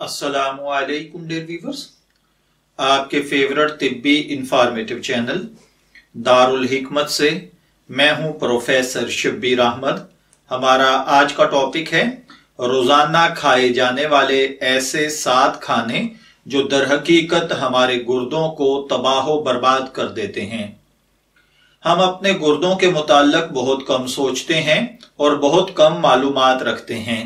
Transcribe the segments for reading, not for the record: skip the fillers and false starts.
अस्सलामुअलैकुम dear viewers, आपके favourite तिब्बी informative channel Darul हिकमत से मैं हूं प्रोफेसर शब्बीर अहमद। हमारा आज का टॉपिक है रोजाना खाए जाने वाले ऐसे 7 खाने जो दरहकीकत हमारे गुर्दों को तबाह बर्बाद कर देते हैं। हम अपने गुर्दों के मुताल्लिक बहुत कम सोचते हैं और बहुत कम मालूमात रखते हैं।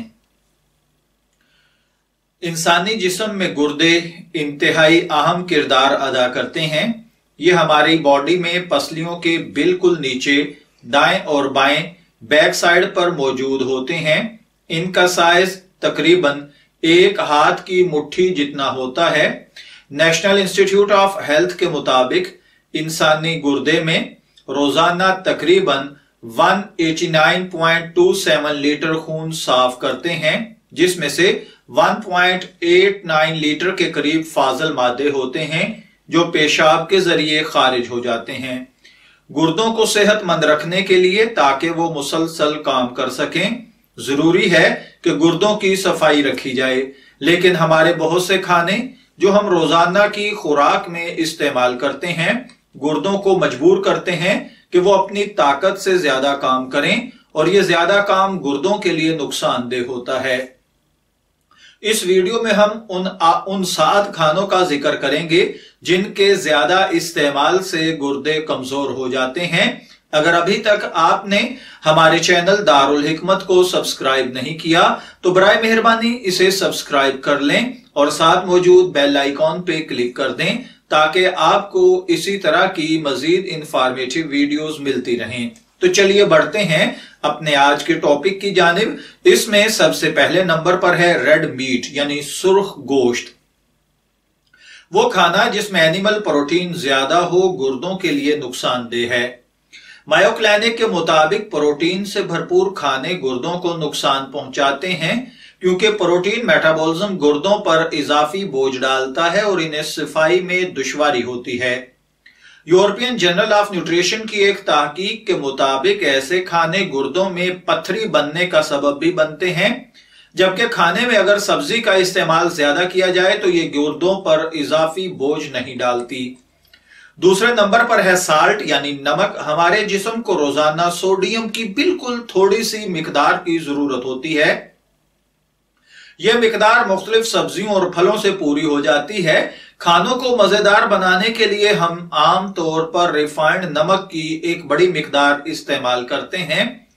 इंसानी जिस्म में गुर्दे इंतहाई अहम किरदार अदा करते हैं। ये हमारी बॉडी में पसलियों के बिल्कुल नीचे दाएं और बाएं बैक साइड पर मौजूद होते हैं। इनका साइज तकरीबन एक हाथ की मुट्ठी जितना होता है। नेशनल इंस्टीट्यूट ऑफ हेल्थ के मुताबिक इंसानी गुर्दे में रोजाना तकरीबन 189.27 लीटर खून साफ करते हैं, जिसमें से 1.89 लीटर के करीब फाजल मादे होते हैं जो पेशाब के जरिए खारिज हो जाते हैं। गुर्दों को सेहतमंद रखने के लिए ताकि वो मुसलसल काम कर सकें, जरूरी है कि गुर्दों की सफाई रखी जाए। लेकिन हमारे बहुत से खाने जो हम रोजाना की खुराक में इस्तेमाल करते हैं गुर्दों को मजबूर करते हैं कि वो अपनी ताकत से ज्यादा काम करें, और ये ज्यादा काम गुर्दों के लिए नुकसानदेह होता है। इस वीडियो में हम उन 7 खानों का जिक्र करेंगे जिनके ज्यादा इस्तेमाल से गुर्दे कमजोर हो जाते हैं। अगर अभी तक आपने हमारे चैनल दारुल हिकमत को सब्सक्राइब नहीं किया तो बराए मेहरबानी इसे सब्सक्राइब कर लें और साथ मौजूद बेल आइकॉन पे क्लिक कर दें ताकि आपको इसी तरह की मजीद इंफॉर्मेटिव वीडियोस मिलती रहें। तो चलिए बढ़ते हैं अपने आज के टॉपिक की जानिब। इसमें सबसे पहले नंबर पर है रेड मीट यानी सुर्ख गोश्त। वो खाना जिसमें एनिमल प्रोटीन ज्यादा हो गुर्दों के लिए नुकसानदेह है। मायो क्लिनिक के मुताबिक प्रोटीन से भरपूर खाने गुर्दों को नुकसान पहुंचाते हैं क्योंकि प्रोटीन मेटाबॉलिज्म गुर्दों पर इजाफी बोझ डालता है और इन्हें सफाई में दुश्वारी होती है। यूरोपियन जर्नल ऑफ न्यूट्रिशन की एक तहकीक के मुताबिक ऐसे खाने गुर्दों में पथरी बनने का सबब भी बनते हैं, जबकि खाने में अगर सब्जी का इस्तेमाल ज्यादा किया जाए तो ये गुर्दों पर इजाफी बोझ नहीं डालती। दूसरे नंबर पर है साल्ट यानी नमक। हमारे जिस्म को रोजाना सोडियम की बिल्कुल थोड़ी सी मिकदार की जरूरत होती है। यह मिकदार मुख्तलिफ सब्जियों और फलों से पूरी हो जाती है। खानों को मजेदार बनाने के लिए हम आम तौर पर रिफाइंड नमक की एक बड़ी मिकदार इस्तेमाल करते हैं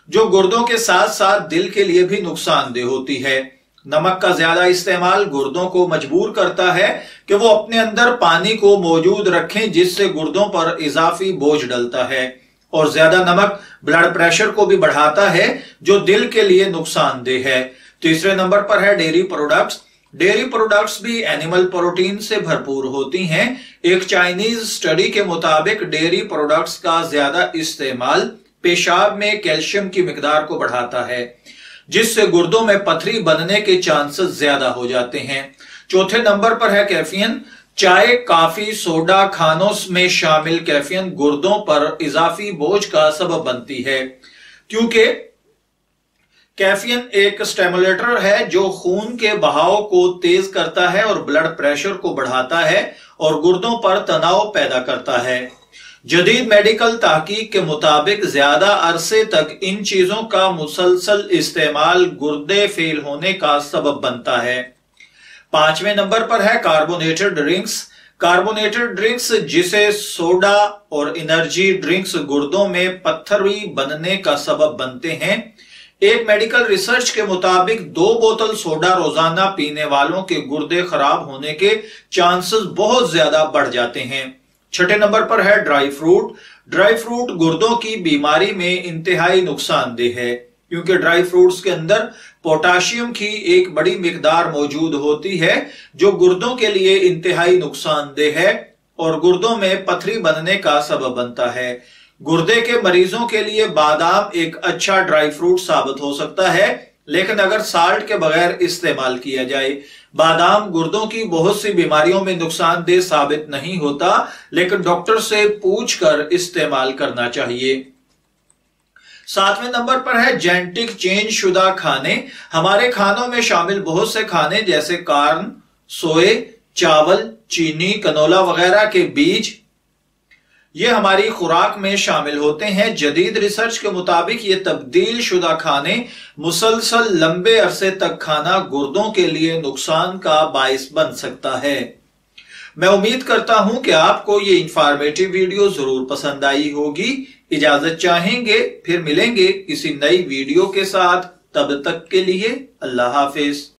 जो गुर्दों के साथ साथ दिल के लिए भी नुकसानदेह होती है। नमक का ज्यादा इस्तेमाल गुर्दों को मजबूर करता है कि वो अपने अंदर पानी को मौजूद रखें, जिससे गुर्दों पर इजाफी बोझ डलता है, और ज्यादा नमक ब्लड प्रेशर को भी बढ़ाता है जो दिल के लिए नुकसानदेह है। तीसरे नंबर पर है डेयरी प्रोडक्ट्स। डेयरी प्रोडक्ट्स भी एनिमल प्रोटीन से भरपूर होती हैं। एक चाइनीज स्टडी के मुताबिक डेयरी प्रोडक्ट्स का ज्यादा इस्तेमाल पेशाब में कैल्शियम की मिकदार को बढ़ाता है, जिससे गुर्दों में पथरी बनने के चांसेस ज्यादा हो जाते हैं। चौथे नंबर पर है कैफीन। चाय, काफी, सोडा खानों में शामिल कैफीन गुर्दों पर इजाफी बोझ का सबब बनती है, क्योंकि कैफीन एक स्टिमुलेटर है जो खून के बहाव को तेज करता है और ब्लड प्रेशर को बढ़ाता है और गुर्दों पर तनाव पैदा करता है। जदीद मेडिकल तहकीक के मुताबिक ज्यादा अरसे तक इन चीजों का मुसलसल इस्तेमाल गुर्दे फेल होने का सबब बनता है। 5वें नंबर पर है कार्बोनेटेड ड्रिंक्स। कार्बोनेटेड ड्रिंक्स जिसे सोडा और एनर्जी ड्रिंक्स गुर्दों में पत्थरी बनने का सबब बनते हैं। एक मेडिकल रिसर्च के मुताबिक 2 बोतल सोडा रोजाना पीने वालों के गुर्दे खराब होने के चांसेस बहुत ज्यादा बढ़ जाते हैं। 6ठे नंबर पर है ड्राई फ्रूट। ड्राई फ्रूट गुर्दों की बीमारी में इंतहाई नुकसानदेह है, क्योंकि ड्राई फ्रूट्स के अंदर पोटाशियम की एक बड़ी मिकदार मौजूद होती है जो गुर्दों के लिए इंतहाई नुकसानदेह है और गुर्दों में पथरी बनने का सबब बनता है। गुर्दे के मरीजों के लिए बादाम एक अच्छा ड्राई फ्रूट साबित हो सकता है, लेकिन अगर साल्ट के बगैर इस्तेमाल किया जाए। बादाम गुर्दों की बहुत सी बीमारियों में नुकसानदेह साबित नहीं होता, लेकिन डॉक्टर से पूछकर इस्तेमाल करना चाहिए। 7वें नंबर पर है जेनेटिक चेंज शुदा खाने। हमारे खानों में शामिल बहुत से खाने जैसे कार्न, सोए, चावल, चीनी, कनोला वगैरह के बीज ये हमारी खुराक में शामिल होते हैं। जदीद रिसर्च के मुताबिक ये तब्दील शुदा खाने मुसलसल लंबे अरसे तक खाना गुर्दों के लिए नुकसान का बाइस बन सकता है। मैं उम्मीद करता हूं कि आपको ये इंफॉर्मेटिव वीडियो जरूर पसंद आई होगी। इजाजत चाहेंगे, फिर मिलेंगे किसी नई वीडियो के साथ। तब तक के लिए अल्लाह हाफिज।